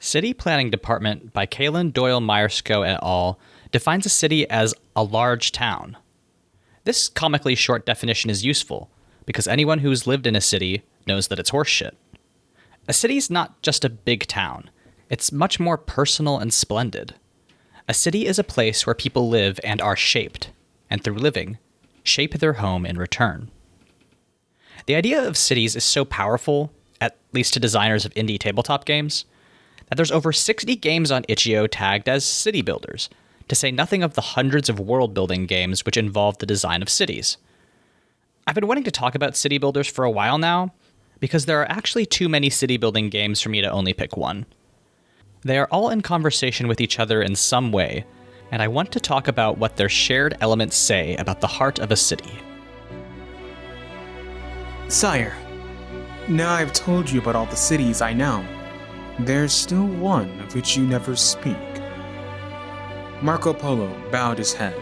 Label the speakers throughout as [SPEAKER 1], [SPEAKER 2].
[SPEAKER 1] City Planning Department by Kaelan, Doyle-Myerscough et al. Defines a city as a large town. This comically short definition is useful, because anyone who's lived in a city knows that it's horseshit. A city's not just a big town. It's much more personal and splendid. A city is a place where people live and are shaped, and through living, shape their home in return. The idea of cities is so powerful, at least to designers of indie tabletop games, that there's over 60 games on itch.io tagged as city builders, to say nothing of the hundreds of world-building games which involve the design of cities. I've been wanting to talk about city builders for a while now, because there are actually too many city-building games for me to only pick one. They are all in conversation with each other in some way, and I want to talk about what their shared elements say about the heart of a city.
[SPEAKER 2] Sire, now I've told you about all the cities I know. There's still one of which you never speak. Marco Polo bowed his head.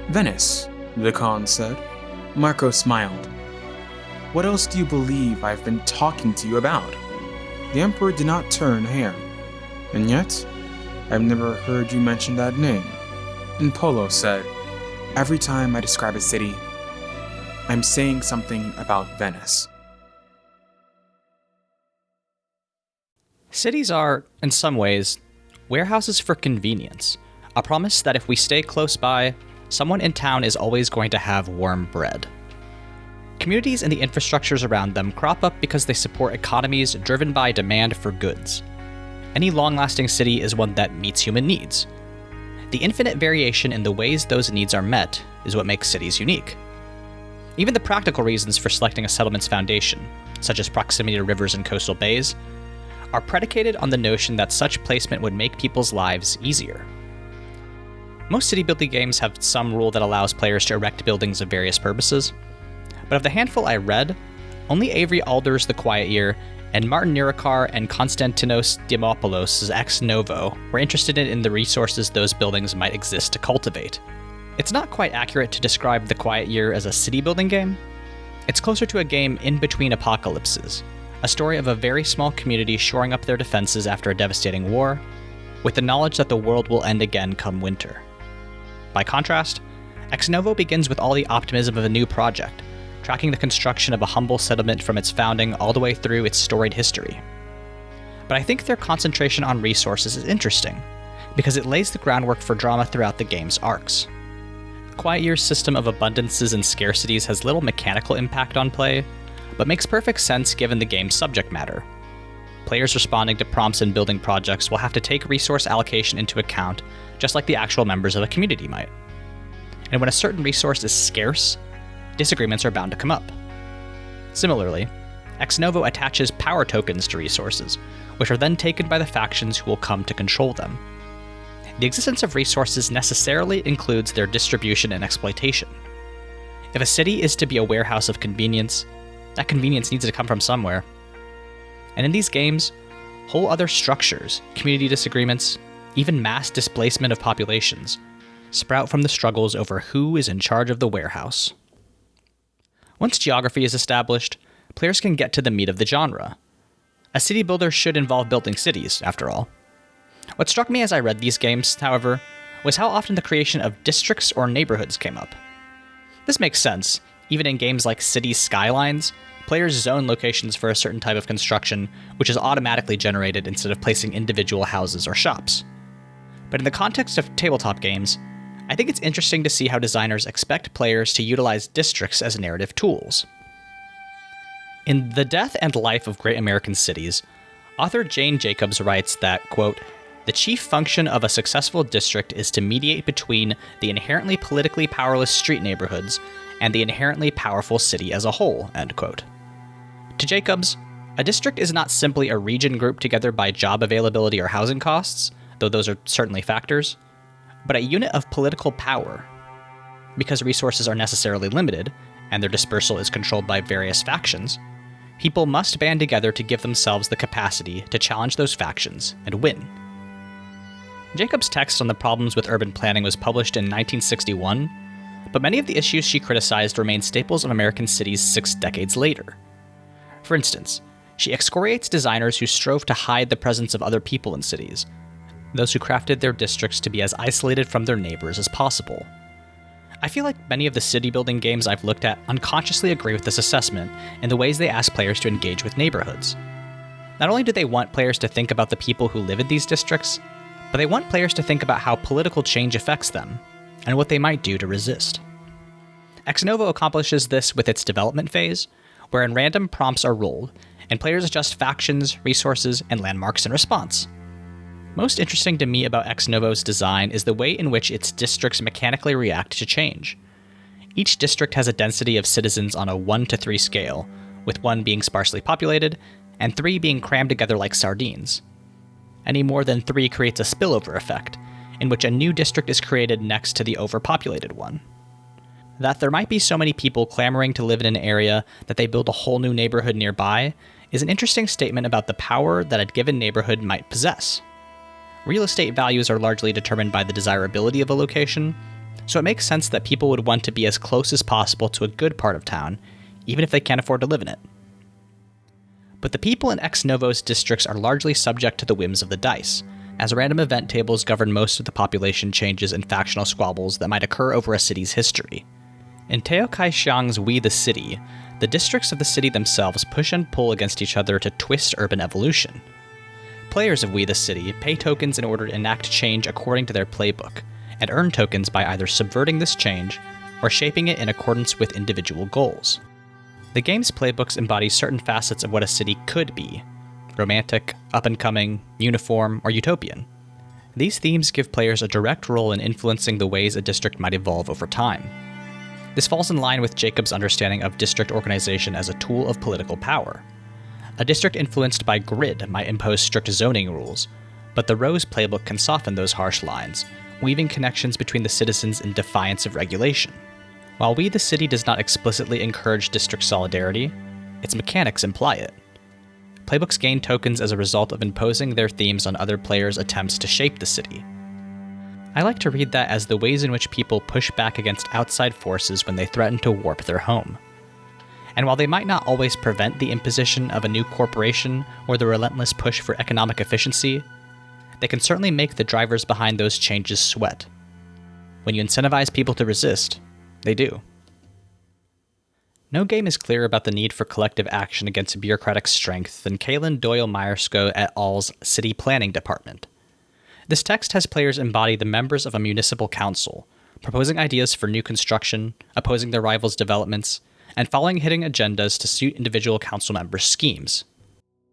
[SPEAKER 2] Venice, the Khan said. Marco smiled. What else do you believe I've been talking to you about? The Emperor did not turn a hair. And yet, I've never heard you mention that name. And Polo said, every time I describe a city, I'm saying something about Venice.
[SPEAKER 1] Cities are, in some ways, warehouses for convenience, a promise that if we stay close by, someone in town is always going to have warm bread. Communities and the infrastructures around them crop up because they support economies driven by demand for goods. Any long-lasting city is one that meets human needs. The infinite variation in the ways those needs are met is what makes cities unique. Even the practical reasons for selecting a settlement's foundation, such as proximity to rivers and coastal bays, are predicated on the notion that such placement would make people's lives easier. Most city-building games have some rule that allows players to erect buildings of various purposes, but of the handful I read, only Avery Alder's The Quiet Year and Martin Nerurkar and Konstantinos Dimopoulos' ex Novo were interested in the resources those buildings might exist to cultivate. It's not quite accurate to describe The Quiet Year as a city-building game. It's closer to a game in between apocalypses, a story of a very small community shoring up their defenses after a devastating war, with the knowledge that the world will end again come winter. By contrast, Ex Novo begins with all the optimism of a new project, tracking the construction of a humble settlement from its founding all the way through its storied history. But I think their concentration on resources is interesting, because it lays the groundwork for drama throughout the game's arcs. Quiet Year's system of abundances and scarcities has little mechanical impact on play, but makes perfect sense given the game's subject matter. Players responding to prompts in building projects will have to take resource allocation into account, just like the actual members of a community might. And when a certain resource is scarce, disagreements are bound to come up. Similarly, Ex Novo attaches power tokens to resources, which are then taken by the factions who will come to control them. The existence of resources necessarily includes their distribution and exploitation. If a city is to be a warehouse of convenience, that convenience needs to come from somewhere. And in these games, whole other structures, community disagreements, even mass displacement of populations, sprout from the struggles over who is in charge of the warehouse. Once geography is established, players can get to the meat of the genre. A city builder should involve building cities, after all. What struck me as I read these games, however, was how often the creation of districts or neighborhoods came up. This makes sense. Even in games like City Skylines, players zone locations for a certain type of construction, which is automatically generated instead of placing individual houses or shops. But in the context of tabletop games, I think it's interesting to see how designers expect players to utilize districts as narrative tools. In The Death and Life of Great American Cities, author Jane Jacobs writes that, quote, "The chief function of a successful district is to mediate between the inherently politically powerless street neighborhoods and the inherently powerful city as a whole," end quote. To Jacobs, a district is not simply a region grouped together by job availability or housing costs, though those are certainly factors, but a unit of political power. Because resources are necessarily limited, and their dispersal is controlled by various factions, people must band together to give themselves the capacity to challenge those factions and win. Jacobs' text on the problems with urban planning was published in 1961, but many of the issues she criticized remain staples of American cities 6 decades later. For instance, She excoriates designers who strove to hide the presence of other people in cities, those who crafted their districts to be as isolated from their neighbors as possible. I feel like many of the city-building games I've looked at unconsciously agree with this assessment in the ways they ask players to engage with neighborhoods. Not only do they want players to think about the people who live in these districts, but they want players to think about how political change affects them, and what they might do to resist. Ex Novo accomplishes this with its development phase, wherein random prompts are rolled, and players adjust factions, resources, and landmarks in response. Most interesting to me about Ex Novo's design is the way in which its districts mechanically react to change. Each district has a density of citizens on a 1 to 3 scale, with 1 being sparsely populated, and 3 being crammed together like sardines. Any more than 3 creates a spillover effect, in which a new district is created next to the overpopulated one. That there might be so many people clamoring to live in an area that they build a whole new neighborhood nearby is an interesting statement about the power that a given neighborhood might possess. Real estate values are largely determined by the desirability of a location, so it makes sense that people would want to be as close as possible to a good part of town, even if they can't afford to live in it. But the people in Ex Novo's districts are largely subject to the whims of the dice, as random event tables govern most of the population changes and factional squabbles that might occur over a city's history. In Teo Kai Xiang's We the City, the districts of the city themselves push and pull against each other to twist urban evolution. Players of We the City pay tokens in order to enact change according to their playbook, and earn tokens by either subverting this change or shaping it in accordance with individual goals. The game's playbooks embody certain facets of what a city could be: romantic, up-and-coming, uniform, or utopian. These themes give players a direct role in influencing the ways a district might evolve over time. This falls in line with Jacob's understanding of district organization as a tool of political power. A district influenced by grid might impose strict zoning rules, but the Rose playbook can soften those harsh lines, weaving connections between the citizens in defiance of regulation. While We the City does not explicitly encourage district solidarity, its mechanics imply it. Playbooks gain tokens as a result of imposing their themes on other players' attempts to shape the city. I like to read that as the ways in which people push back against outside forces when they threaten to warp their home. And while they might not always prevent the imposition of a new corporation or the relentless push for economic efficiency, they can certainly make the drivers behind those changes sweat. When you incentivize people to resist, they do. No game is clearer about the need for collective action against bureaucratic strength than Kaelan Doyle-Myerscough et al.'s City Planning Department. This text has players embody the members of a municipal council, proposing ideas for new construction, opposing their rivals' developments, and following hidden agendas to suit individual council members' schemes.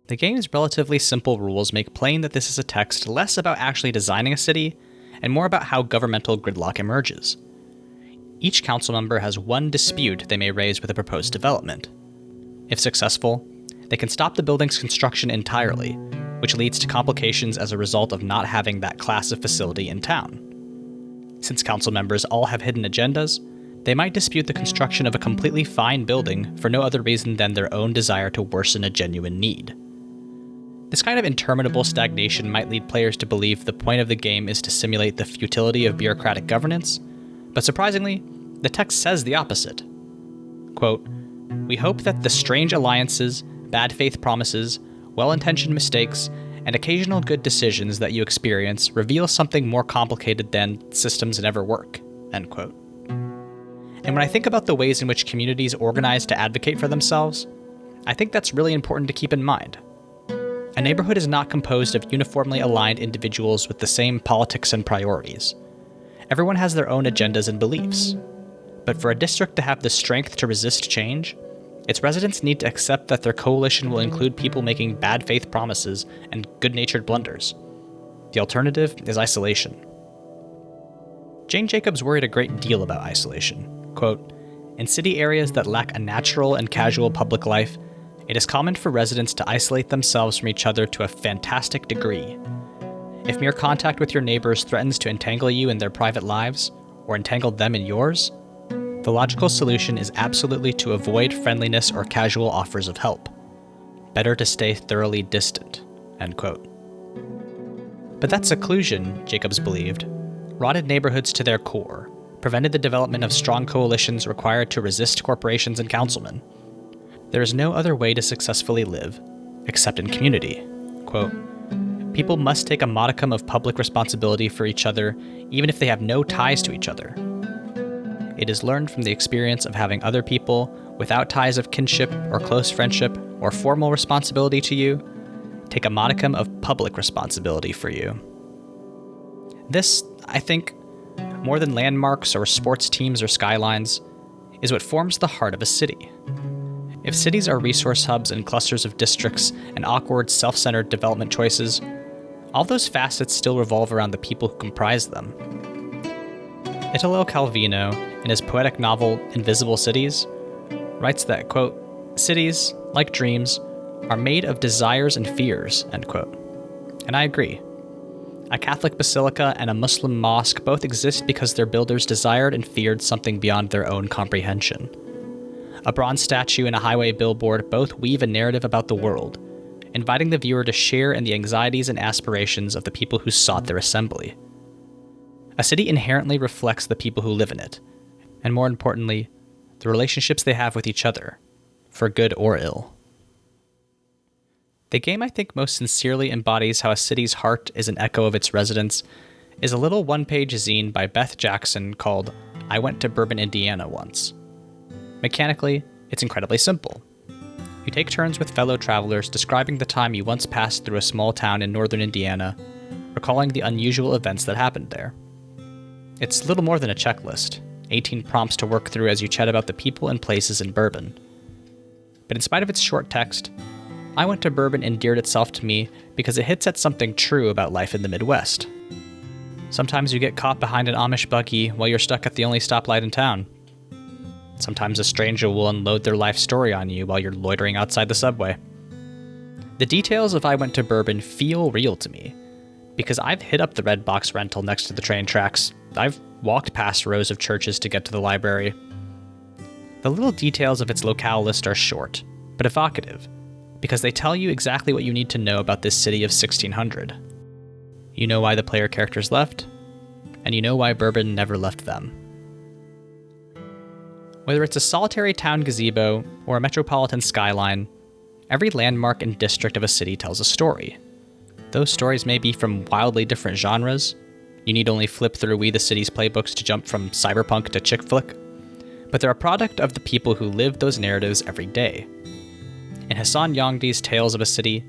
[SPEAKER 1] The game's relatively simple rules make plain that this is a text less about actually designing a city, and more about how governmental gridlock emerges. Each council member has one dispute they may raise with a proposed development. If successful, they can stop the building's construction entirely, which leads to complications as a result of not having that class of facility in town. Since council members all have hidden agendas, they might dispute the construction of a completely fine building for no other reason than their own desire to worsen a genuine need. This kind of interminable stagnation might lead players to believe the point of the game is to simulate the futility of bureaucratic governance, but surprisingly, the text says the opposite. Quote, "We hope that the strange alliances, bad faith promises, well-intentioned mistakes, and occasional good decisions that you experience reveal something more complicated than systems never work." End quote. And when I think about the ways in which communities organize to advocate for themselves, I think that's really important to keep in mind. A neighborhood is not composed of uniformly aligned individuals with the same politics and priorities. Everyone has their own agendas and beliefs. But for a district to have the strength to resist change, its residents need to accept that their coalition will include people making bad faith promises and good-natured blunders. The alternative is isolation. Jane Jacobs worried a great deal about isolation. Quote, "In city areas that lack a natural and casual public life, it is common for residents to isolate themselves from each other to a fantastic degree. If mere contact with your neighbors threatens to entangle you in their private lives, or entangle them in yours, the logical solution is absolutely to avoid friendliness or casual offers of help. Better to stay thoroughly distant." End quote. But that seclusion, Jacobs believed, rotted neighborhoods to their core, prevented the development of strong coalitions required to resist corporations and councilmen. There is no other way to successfully live, except in community. Quote, people must take a modicum of public responsibility for each other, even if they have no ties to each other. It is learned from the experience of having other people without ties of kinship or close friendship or formal responsibility to you take a modicum of public responsibility for you. This, I think, more than landmarks or sports teams or skylines, is what forms the heart of a city. If cities are resource hubs and clusters of districts and awkward, self-centered development choices, all those facets still revolve around the people who comprise them. Italo Calvino, in his poetic novel Invisible Cities, writes that, quote, cities, like dreams, are made of desires and fears, end quote. And I agree. A Catholic basilica and a Muslim mosque both exist because their builders desired and feared something beyond their own comprehension. A bronze statue and a highway billboard both weave a narrative about the world, inviting the viewer to share in the anxieties and aspirations of the people who sought their assembly. A city inherently reflects the people who live in it, and more importantly, the relationships they have with each other, for good or ill. The game I think most sincerely embodies how a city's heart is an echo of its residents is a little one-page zine by Beth Jackson called I Went to Bourbon, Indiana Once. Mechanically, it's incredibly simple. You take turns with fellow travelers describing the time you once passed through a small town in northern Indiana, recalling the unusual events that happened there. It's little more than a checklist, 18 prompts to work through as you chat about the people and places in Bourbon. But in spite of its short text, I Went to Bourbon endeared itself to me because it hits at something true about life in the Midwest. Sometimes you get caught behind an Amish buggy while you're stuck at the only stoplight in town. Sometimes a stranger will unload their life story on you while you're loitering outside the subway. The details of I Went to Bourbon feel real to me, because I've hit up the red box rental next to the train tracks. I've walked past rows of churches to get to the library. The little details of its locale list are short, but evocative, because they tell you exactly what you need to know about this city of 1600. You know why the player characters left, and you know why Bourbon never left them. Whether it's a solitary town gazebo or a metropolitan skyline, every landmark and district of a city tells a story. Those stories may be from wildly different genres. You need only flip through We the City's playbooks to jump from cyberpunk to chick flick. But they're a product of the people who live those narratives every day. In Hessan Yongdi's Tales of a City,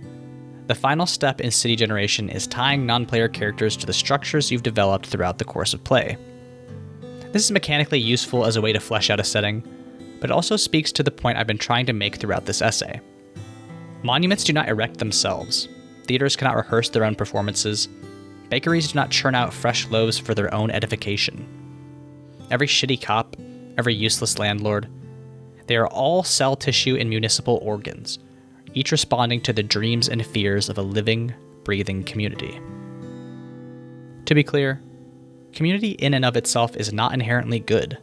[SPEAKER 1] the final step in city generation is tying non-player characters to the structures you've developed throughout the course of play. This is mechanically useful as a way to flesh out a setting, but it also speaks to the point I've been trying to make throughout this essay. Monuments do not erect themselves. Theaters cannot rehearse their own performances. Bakeries do not churn out fresh loaves for their own edification. Every shitty cop, every useless landlord, they are all cell tissue and municipal organs, each responding to the dreams and fears of a living, breathing community. To be clear, community in and of itself is not inherently good.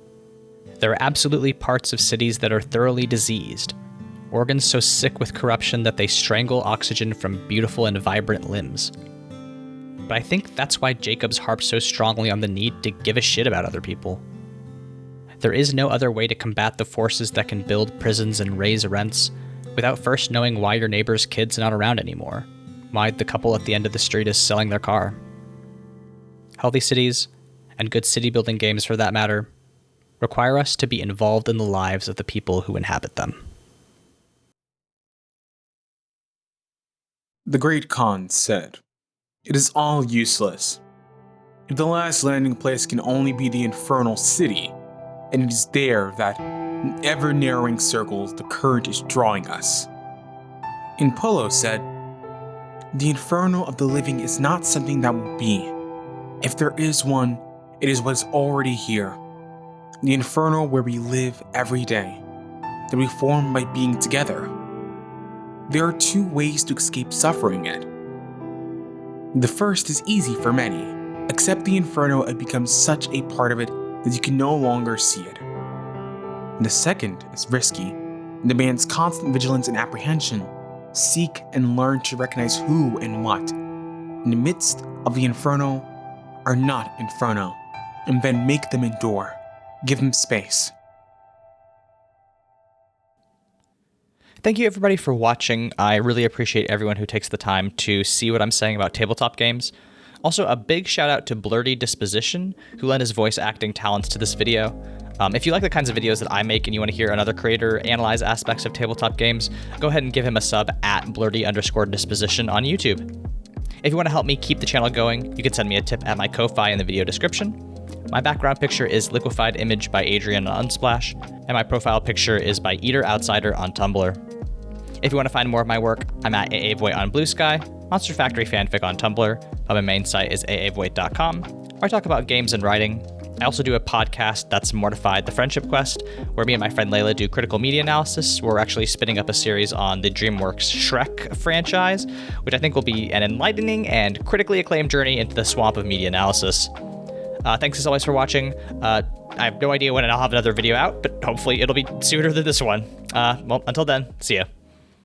[SPEAKER 1] There are absolutely parts of cities that are thoroughly diseased, organs so sick with corruption that they strangle oxygen from beautiful and vibrant limbs. But I think that's why Jacobs harps so strongly on the need to give a shit about other people. There is no other way to combat the forces that can build prisons and raise rents without first knowing why your neighbor's kid's not around anymore, why the couple at the end of the street is selling their car. Healthy cities, and good city-building games for that matter, require us to be involved in the lives of the people who inhabit them.
[SPEAKER 2] The great Khan said, "It is all useless. If the last landing place can only be the infernal city, and it is there that, in ever-narrowing circles, the current is drawing us." And Polo said, "The inferno of the living is not something that will be. If there is one, it is what is already here. The inferno where we live every day, that we form by being together. There are two ways to escape suffering it. The first is easy for many. Accept the inferno and become such a part of it that you can no longer see it. The second is risky and demands constant vigilance and apprehension. Seek and learn to recognize who and what, in the midst of the inferno, are not inferno, and then make them endure. Give them space."
[SPEAKER 1] Thank you everybody for watching. I really appreciate everyone who takes the time to see what I'm saying about tabletop games. Also, a big shout out to Blurty Disposition, who lent his voice acting talents to this video. If you like the kinds of videos that I make and you want to hear another creator analyze aspects of tabletop games, go ahead and give him a sub at blurty_disposition on YouTube. If you want to help me keep the channel going, you can send me a tip at my Ko-Fi in the video description. My background picture is Liquefied Image by Adrian on Unsplash, and my profile picture is by Eater Outsider on Tumblr. If you want to find more of my work, I'm at AAVoid on Blue Sky, Monster Factory Fanfic on Tumblr, but my main site is aavoid.com, where I talk about games and writing. I also do a podcast that's Mortified: The Friendship Quest, where me and my friend Layla do critical media analysis. We're actually spinning up a series on the DreamWorks Shrek franchise, which I think will be an enlightening and critically acclaimed journey into the swamp of media analysis. Thanks as always for watching. I have no idea when I'll have another video out, but hopefully it'll be sooner than this one. Well, until then, see ya.